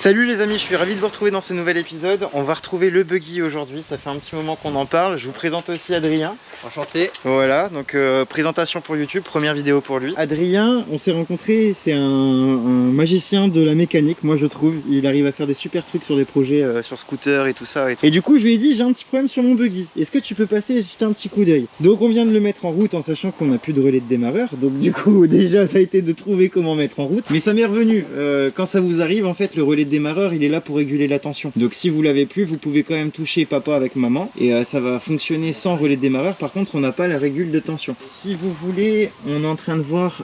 Salut les amis, je suis ravi de vous retrouver dans ce nouvel épisode. On va retrouver le buggy aujourd'hui, ça fait un petit moment qu'on en parle. Je vous présente aussi Adrien. Enchanté. Voilà, donc présentation pour YouTube, première vidéo pour lui. Adrien, on s'est rencontrés, c'est un magicien de la mécanique, moi je trouve. Il arrive à faire des super trucs sur des projets sur scooter et tout ça. Et du coup je lui ai dit, j'ai un petit problème sur mon buggy. Est-ce que tu peux passer et jeter un petit coup d'œil? Donc on vient de le mettre en route en sachant qu'on n'a plus de relais de démarreur. Donc du coup déjà ça a été de trouver comment mettre en route. Mais ça m'est revenu, quand ça vous arrive en fait le relais de démarreur il est là pour réguler la tension. Donc si vous l'avez plus, vous pouvez quand même toucher papa avec maman et ça va fonctionner sans relais de démarreur. Par contre on n'a pas la régule de tension. Si vous voulez, on est en train de voir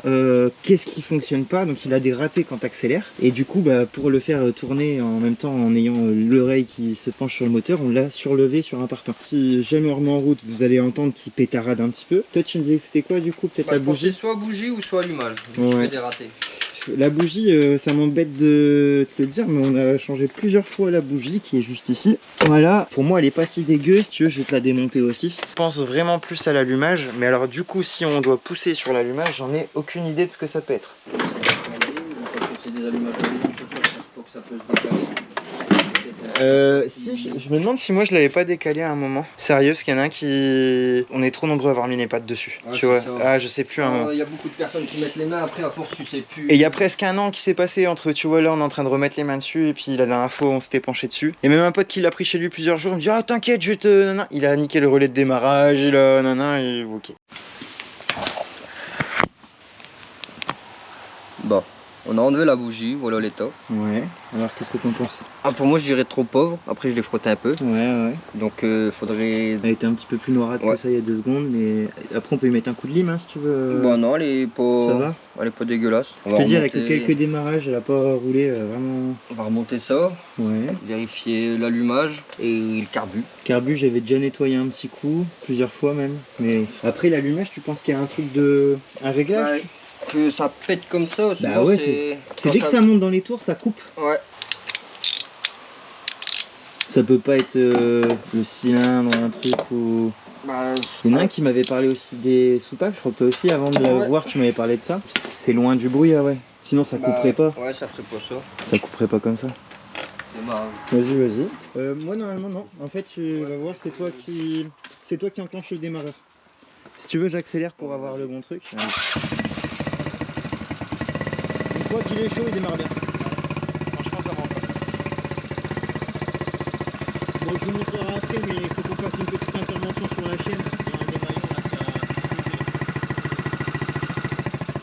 qu'est-ce qui fonctionne pas. Donc il a des ratés quand t'accélères et du coup pour le faire tourner en même temps en ayant l'oreille qui se penche sur le moteur, on l'a surlevé sur un parpaing. Si jamais on remet en route, vous allez entendre qu'il pétarade un petit peu. Toi tu me disais que c'était quoi du coup? Peut-être la bougie? Soit bougie ou soit allumage. Ouais. Je fais des ratés. La bougie, ça m'embête de te le dire, mais on a changé plusieurs fois la bougie qui est juste ici. Voilà, pour moi elle est pas si dégueu, si tu veux je vais te la démonter aussi. Je pense vraiment plus à l'allumage, mais alors du coup si on doit pousser sur l'allumage, j'en ai aucune idée de ce que ça peut être. C'est des allumages pour que ça peut se décaler. Si, je me demande si moi je l'avais pas décalé à un moment. Sérieux, parce qu'il y en a un qui... On est trop nombreux à avoir mis les pattes dessus. Ouais, tu vois. ça. Ah, je sais plus. Il y a beaucoup de personnes qui mettent les mains, après à force tu sais plus. Et il y a presque un an qui s'est passé entre, tu vois, là on est en train de remettre les mains dessus et puis la dernière fois on s'était penché dessus. Il y a même un pote qui l'a pris chez lui plusieurs jours, il me dit ah t'inquiète je te... Nana. Il a niqué le relais de démarrage, il a... Nana, et ok. Bon, on a enlevé la bougie, voilà l'état. Ouais, alors qu'est-ce que t'en penses? Ah, pour moi je dirais trop pauvre, après je l'ai frotté un peu. Ouais. Donc faudrait... Elle était un petit peu plus noirâtre que ça il y a 2 secondes, mais après on peut y mettre un coup de lime hein, si tu veux. Bon non, elle est pas... Ça va? Elle est pas dégueulasse. Je te dis, elle a que quelques démarrages, elle a pas roulé vraiment. On va remonter ça, Ouais. vérifier l'allumage et le carbu. Carbu, j'avais déjà nettoyé un petit coup, plusieurs fois même. Mais après l'allumage, tu penses qu'il y a un truc de. Un réglage? Que ça pète comme ça, bah ouais, c'est dès que ça monte dans les tours, ça coupe. Ouais. Ça peut pas être le cylindre, un truc ou... Il y en a un qui m'avait parlé aussi des soupapes, je crois que toi aussi avant de le voir tu m'avais parlé de ça. C'est loin du bruit, ah ouais. Sinon ça couperait pas. Ouais, ça ferait pas ça. Ça couperait pas comme ça. C'est marrant. Vas-y. Moi normalement non. En fait tu vas voir, c'est toi qui enclenche le démarreur. Si tu veux j'accélère pour avoir le bon truc. Allez. Une fois qu'il est chaud il démarre bien. Franchement ça manque pas. Bon je vous montrerai après mais il faut qu'on fasse une petite intervention sur la chaîne.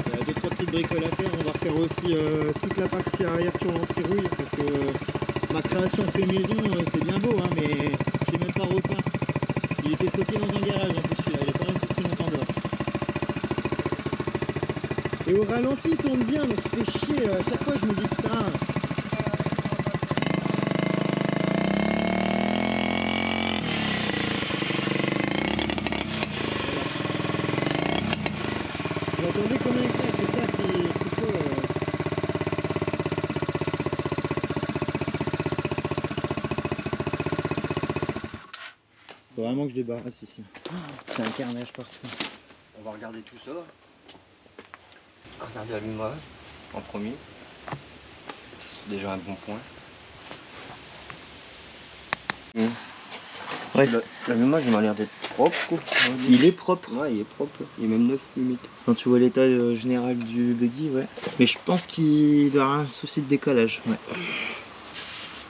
Il y a 2-3 petites bricoles à faire. On va refaire aussi toute la partie arrière sur l'anti-rouille parce que ma création fait maison c'est bien beau hein, mais je l'ai même pas repeint. Il était stocké dans un garage en plus celui-là, il est pas resté très longtemps dehors. Et au ralenti il tourne bien donc il fait chier, à chaque fois je me dis putain. Vous entendez combien il fait, c'est ça qu'il faut. Faut vraiment que je débarrasse ici. C'est un carnage partout. On va regarder tout ça. On va regarder l'allumage en premier. C'est déjà un bon point. Ouais, l'allumage il m'a l'air d'être propre. Quoi. Il est propre. Ouais, il est propre. Il est même neuf limite. Quand tu vois l'état général du buggy, ouais. Mais je pense qu'il doit avoir un souci de décalage. Ouais.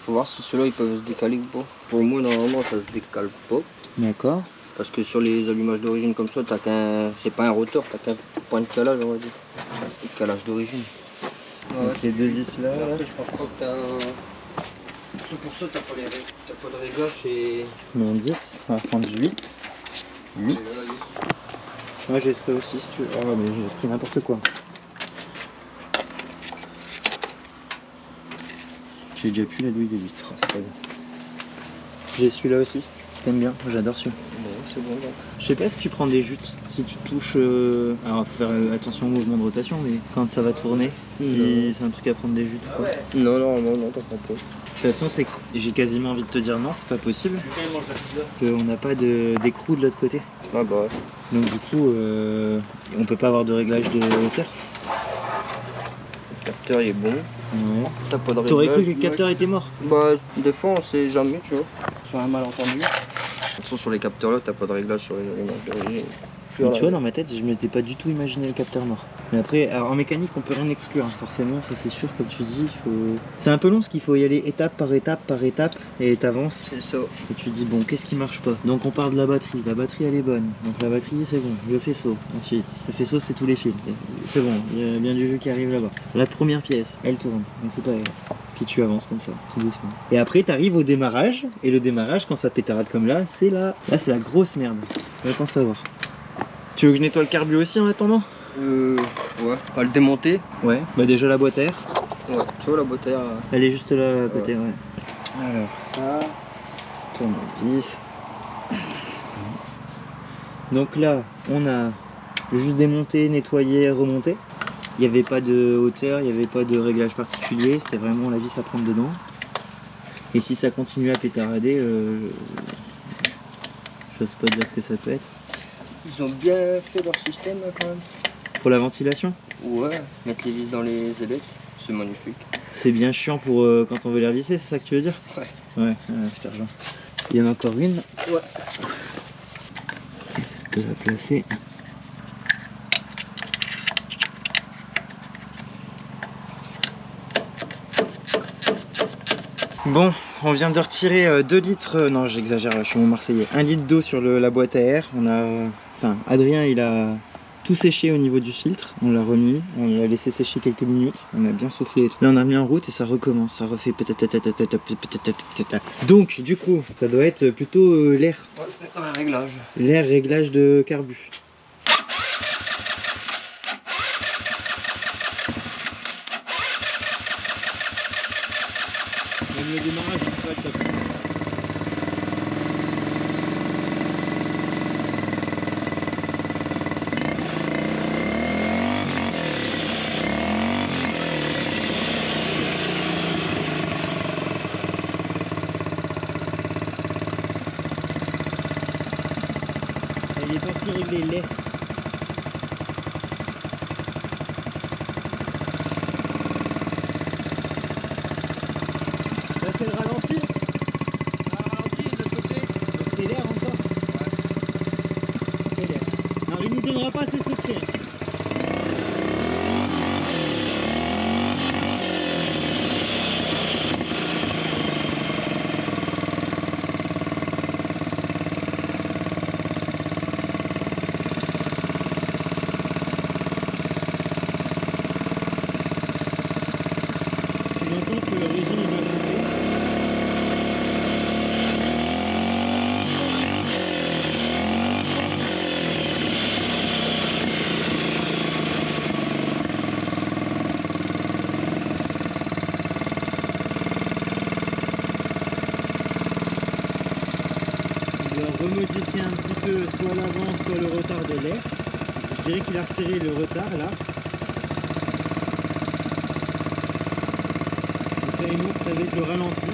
Faut voir si ceux-là ils peuvent se décaler ou pas. Pour moi normalement ça se décale pas. D'accord. Parce que sur les allumages d'origine comme ça, t'as qu'un. C'est pas un rotor, t'as qu'un point de calage on va dire. Le calage d'origine. Donc les deux vis là. Après je pense pas que t'as un. C'est pour ça t'as pas de réglage et. Mais en 10, on va prendre 8. 8. Moi j'ai ça aussi si tu veux. Ah ouais mais j'ai pris n'importe quoi. J'ai déjà pu la douille de 8, oh, c'est pas grave. J'ai celui-là aussi si t'aimes bien, j'adore celui-là. C'est bon donc. Je sais pas si tu prends des jutes, si tu touches, alors faut faire attention au mouvement de rotation, mais quand ça va tourner, si c'est un truc à prendre des jutes ou quoi. Non, t'en prends pas. De toute façon, c'est que j'ai quasiment envie de te dire non, c'est pas possible. On n'a pas d'écrou de l'autre côté. Ah bah ouais. Donc du coup, on peut pas avoir de réglage de hauteur. Le capteur il est bon. Ouais. T'as pas de T'aurais cru que le réglage, capteur était mort? Bah, des fois on sait jamais, tu vois. Sur un malentendu. De toute façon, sur les capteurs là, t'as pas de réglage sur les images d'origine. Mais tu vois, dans ma tête, je m'étais pas du tout imaginé le capteur mort. Mais après, alors, en mécanique, on peut rien exclure, hein. Forcément, ça c'est sûr, comme tu dis. C'est un peu long, parce qu'il faut y aller étape par étape, et t'avances. C'est ça. Et tu te dis, bon, qu'est-ce qui marche pas? Donc on part de la batterie elle est bonne. Donc la batterie, c'est bon. Le faisceau, ensuite. Le faisceau, c'est tous les fils. C'est bon, il y a bien du jus qui arrive là-bas. La première pièce, elle tourne, donc c'est pas grave. Puis tu avances comme ça, tout doucement. Et après, t'arrives au démarrage, et le démarrage, quand ça pétarade comme là, c'est là, c'est la grosse merde. Attends savoir. Tu veux que je nettoie le carbu aussi en attendant? Ouais. Pas le démonter. Ouais. Bah déjà la boîte à air. Ouais. Tu vois la boîte à air. Elle est juste là à côté, ouais. Alors ça, tournevis. Donc là, on a juste démonté, nettoyé, remonté. Il n'y avait pas de hauteur, il n'y avait pas de réglage particulier. C'était vraiment la vis à prendre dedans. Et si ça continue à pétarader, je sais pas dire ce que ça peut être. Ils ont bien fait leur système là, quand même. Pour la ventilation? Ouais, mettre les vis dans les ailettes, c'est magnifique. C'est bien chiant pour quand on veut les revisser, c'est ça que tu veux dire? Ouais. Ouais, je te rejoins. Il y en a encore une. Ouais. Je peux la placer. Bon, on vient de retirer 2 litres, non j'exagère, je suis mon Marseillais, 1 litre d'eau sur la boîte à air. Enfin, Adrien il a tout séché au niveau du filtre, on l'a remis, on l'a laissé sécher quelques minutes, on a bien soufflé et tout. Là on a mis en route et ça recommence, ça refait donc du coup, ça doit être plutôt l'air. Ouais, réglage. L'air réglage de carbu. Même le démarrage, c'est pas top. Elle est partie régler l'air. Là c'est le ralenti. Ralenti de l'autre côté. Donc c'est l'air encore. Ouais. C'est l'air. Alors il nous donnera pas ses secrets. Tu entends que le régime il va couper. Il doit remodifier un petit peu soit l'avance soit le retard de l'air. Je dirais qu'il a resserré le retard là. Donc là une autre avec le ralenti.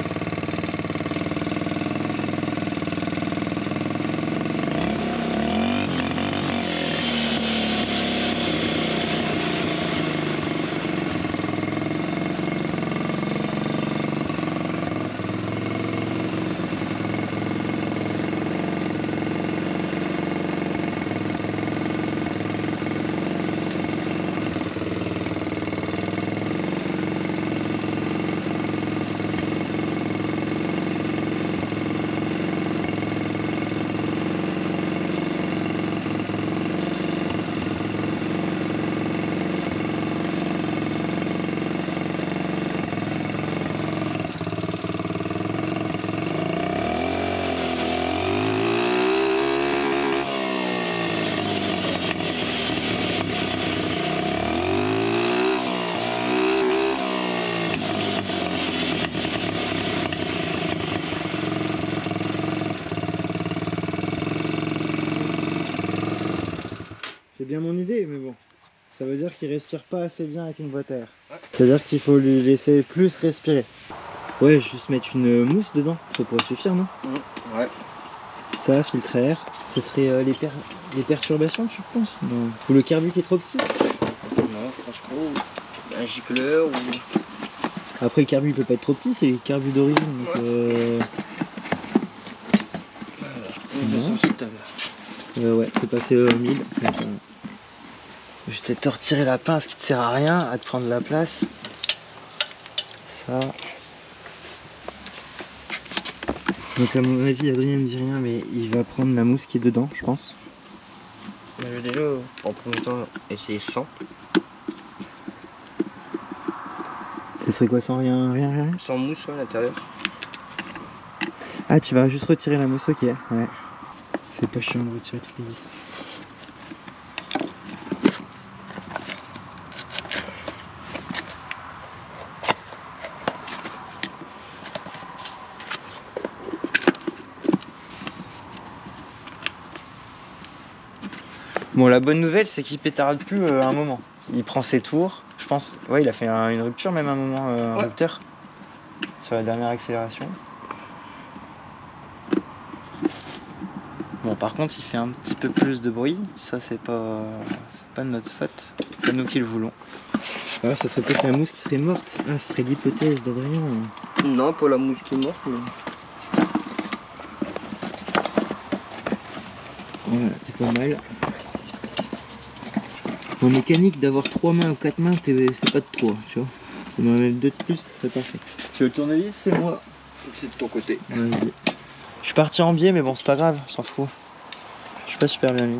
C'est bien mon idée, mais bon. Ça veut dire qu'il respire pas assez bien avec une boîte à air. Ouais. C'est-à-dire qu'il faut lui laisser plus respirer. Ouais, juste mettre une mousse dedans, ça pourrait suffire, non? Ouais. Ça, filtre à air, ce serait les perturbations, tu penses? Non. Ou le carbu qui est trop petit? Non, je pense pas. un gicleur ou... Après le carbu il peut pas être trop petit, c'est le carbu d'origine. Donc ouais, c'est passé au 1000. Je vais peut-être te retirer la pince qui te sert à rien, à te prendre la place. Ça. Donc à mon avis, Adrien me dit rien, mais il va prendre la mousse qui est dedans, je pense. Je vais déjà, en premier temps, essayer sans. Ce serait quoi, sans rien? Sans mousse à l'intérieur. Ah, tu vas juste retirer la mousse, ok. Ouais. C'est pas chiant de retirer toutes les vis. Bon, la bonne nouvelle, c'est qu'il pétarde plus à un moment. Il prend ses tours, je pense. Ouais, il a fait une rupture même à un moment, un rupteur. Sur la dernière accélération. Bon, par contre, il fait un petit peu plus de bruit. Ça, c'est pas de notre faute. C'est pas nous qui le voulons. Ah, ça serait peut-être la mousse qui serait morte. Ah, ce serait l'hypothèse d'Adrien. Non, pas la mousse qui est morte, mais... Voilà, c'est pas mal. En mécanique, d'avoir 3 mains ou 4 mains, c'est pas de trop, tu vois. On en a même 2 de plus, ce serait parfait. Tu veux le tournevis? C'est moi. C'est de ton côté. Vas-y. Je suis parti en biais, mais bon, c'est pas grave, on s'en fout. Je suis pas super bien mis.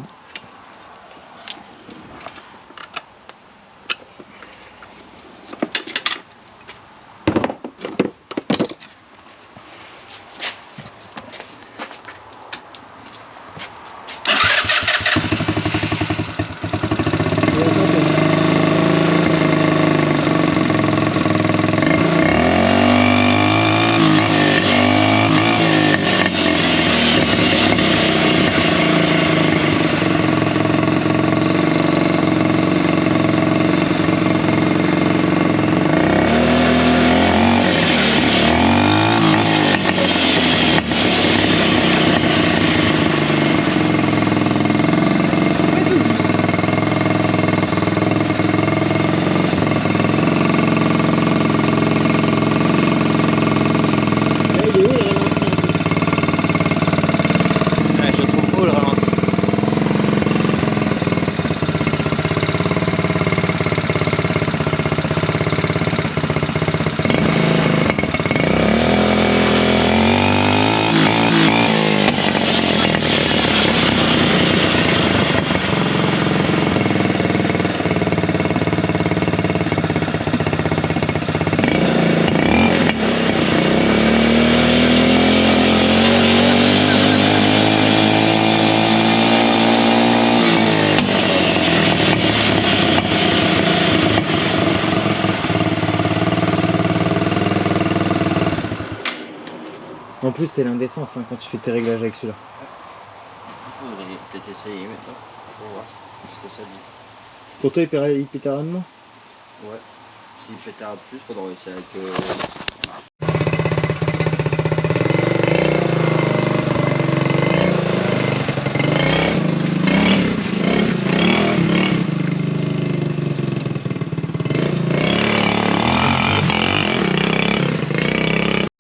En plus, c'est l'indécence quand tu fais tes réglages avec celui-là. Il faudrait peut-être essayer maintenant pour voir ce que ça dit. Pour toi, il pétarde moins? Ouais. S'il pétarde plus, faudra essayer avec...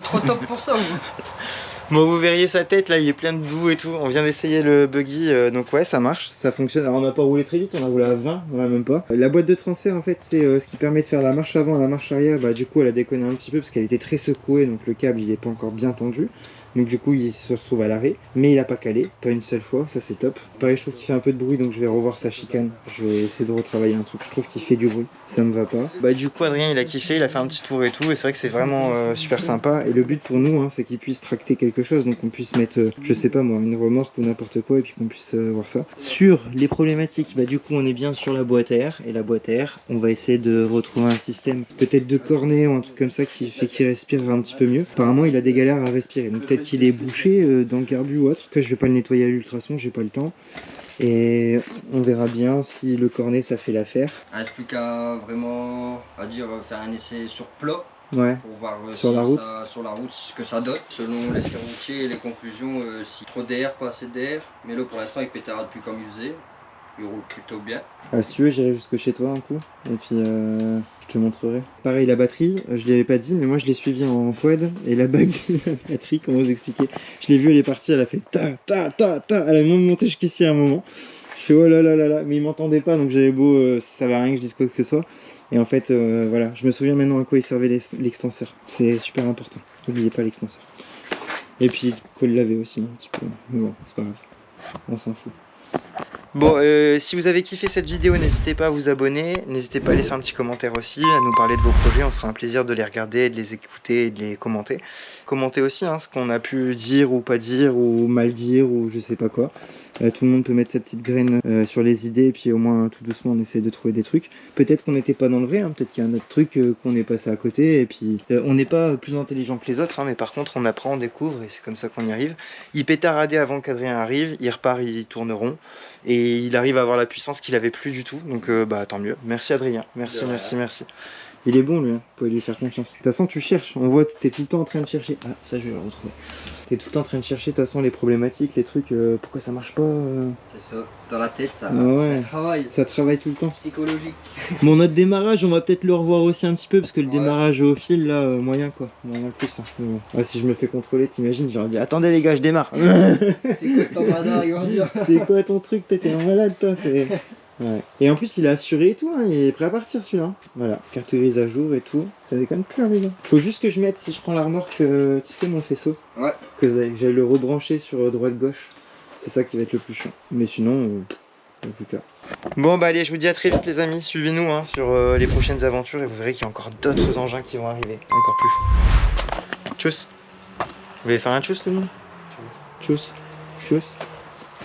Trop top pour ça, vous. Bon, vous verriez sa tête là, il est plein de boue et tout. On vient d'essayer le buggy, donc ouais, ça marche, ça fonctionne. Alors on n'a pas roulé très vite, on a roulé à 20, ouais, même pas. La boîte de transfert en fait, c'est ce qui permet de faire la marche avant et la marche arrière. Bah du coup, elle a déconné un petit peu parce qu'elle était très secouée, donc le câble il est pas encore bien tendu. Donc du coup, il se retrouve à l'arrêt, mais il a pas calé, pas une seule fois, ça c'est top. Pareil, je trouve qu'il fait un peu de bruit, donc je vais revoir sa chicane. Je vais essayer de retravailler un truc, je trouve qu'il fait du bruit, ça me va pas. Bah du coup, Adrien il a kiffé, il a fait un petit tour et tout, et c'est vrai que c'est vraiment super sympa. Et le but pour nous, hein, c'est qu'il puisse tracter quelque chose, donc on puisse mettre, je sais pas moi, une remorque ou n'importe quoi, et puis qu'on puisse voir ça. Sur les problématiques, bah du coup on est bien sur la boîte à air, et la boîte à air, on va essayer de retrouver un système, peut-être de cornet ou un truc comme ça qui fait qu'il respire un petit peu mieux. Apparemment il a des galères à respirer, donc peut-être qu'il est bouché dans le carbu ou autre, que je vais pas le nettoyer à l'ultrason, j'ai pas le temps. Et on verra bien si le cornet ça fait l'affaire. Il reste plus qu'à vraiment, faire un essai sur plat. Ouais. Pour voir sur la route. Sur la route ce que ça donne. Selon l'essai routier et les conclusions, si trop d'air, pas assez d'air. Mais là pour l'instant il pétarde plus comme il faisait. Il roule plutôt bien. Ah, si tu veux, j'irai jusque chez toi un coup, et puis je te montrerai. Pareil, la batterie, je l'avais pas dit, mais moi je l'ai suivi en quad, et la bague de la batterie, comment vous expliquer? Je l'ai vue, elle est partie, elle a fait ta ta ta ta, elle a même monté jusqu'ici à un moment. Je fais oh là là là là, mais il m'entendait pas, donc j'avais beau, ça servait à rien que je dise quoi que ce soit. Et en fait, voilà, je me souviens maintenant à quoi il servait l'extenseur. C'est super important, n'oubliez pas l'extenseur. Et puis, qu'on le laver aussi un petit peu, mais bon, c'est pas grave, on s'en fout. Bon, si vous avez kiffé cette vidéo, n'hésitez pas à vous abonner, n'hésitez pas à laisser un petit commentaire aussi, à nous parler de vos projets, on sera un plaisir de les regarder, de les écouter et de les commenter. Commentez aussi ce qu'on a pu dire ou pas dire, ou mal dire, ou je sais pas quoi. Tout le monde peut mettre sa petite graine sur les idées, et puis au moins tout doucement on essaie de trouver des trucs. Peut-être qu'on n'était pas dans le vrai, peut-être qu'il y a un autre truc qu'on est passé à côté, et puis on n'est pas plus intelligent que les autres, mais par contre on apprend, on découvre, et c'est comme ça qu'on y arrive. Il pétaradait avant qu'Adrien arrive, il repart, il tourne rond. Et il arrive à avoir la puissance qu'il avait plus du tout, donc bah tant mieux. Merci Adrien, merci, merci, merci. Il est bon lui, vous pouvez lui faire confiance. De toute façon tu cherches, on voit que t'es tout le temps en train de chercher. Ah ça je vais le retrouver. T'es tout le temps en train de chercher de toute façon les problématiques, les trucs, pourquoi ça marche pas. C'est ça, dans la tête ça, ouais. Ça travaille. Ça travaille tout le temps. Psychologique. Bon notre démarrage on va peut-être le revoir aussi un petit peu parce que le démarrage au fil là, moyen quoi. Moyen plus ça. Bon. Ah, si je me fais contrôler t'imagines, j'aurais dit attendez les gars je démarre. C'est quoi ton bazar ils vont dire. C'est quoi ton truc, t'étais un malade toi. Ouais. Et en plus il est assuré et tout, il est prêt à partir celui-là. Voilà, carte grise à jour et tout. Ça déconne plus les gars. Faut juste que je mette, si je prends la remorque, tu sais mon faisceau. Ouais. Que j'aille le rebrancher sur droite-gauche. C'est ça qui va être le plus chiant. Mais sinon, en tout cas. Bon bah allez, je vous dis à très vite les amis. Suivez-nous sur les prochaines aventures et vous verrez qu'il y a encore d'autres engins qui vont arriver. Encore plus fou. Tchuss. Vous voulez faire un tchuss tout le monde? Tchuss. Tchuss.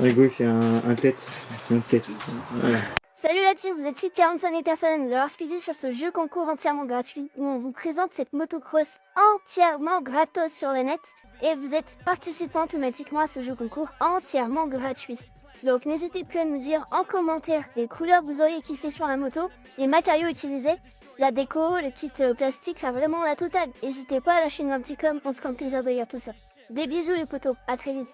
Rigo il fait un tête. Une tête. Voilà. Salut la team, vous êtes plus de 45 personnes à nous avoir speedé sur ce jeu concours entièrement gratuit où on vous présente cette motocross entièrement gratos sur le net et vous êtes participant automatiquement à ce jeu concours entièrement gratuit. Donc n'hésitez plus à nous dire en commentaire les couleurs que vous auriez kiffé sur la moto, les matériaux utilisés, la déco, le kit plastique, enfin vraiment la totale. N'hésitez pas à lâcher une petit com, on se prend plaisir de lire tout ça. Des bisous les potos, à très vite.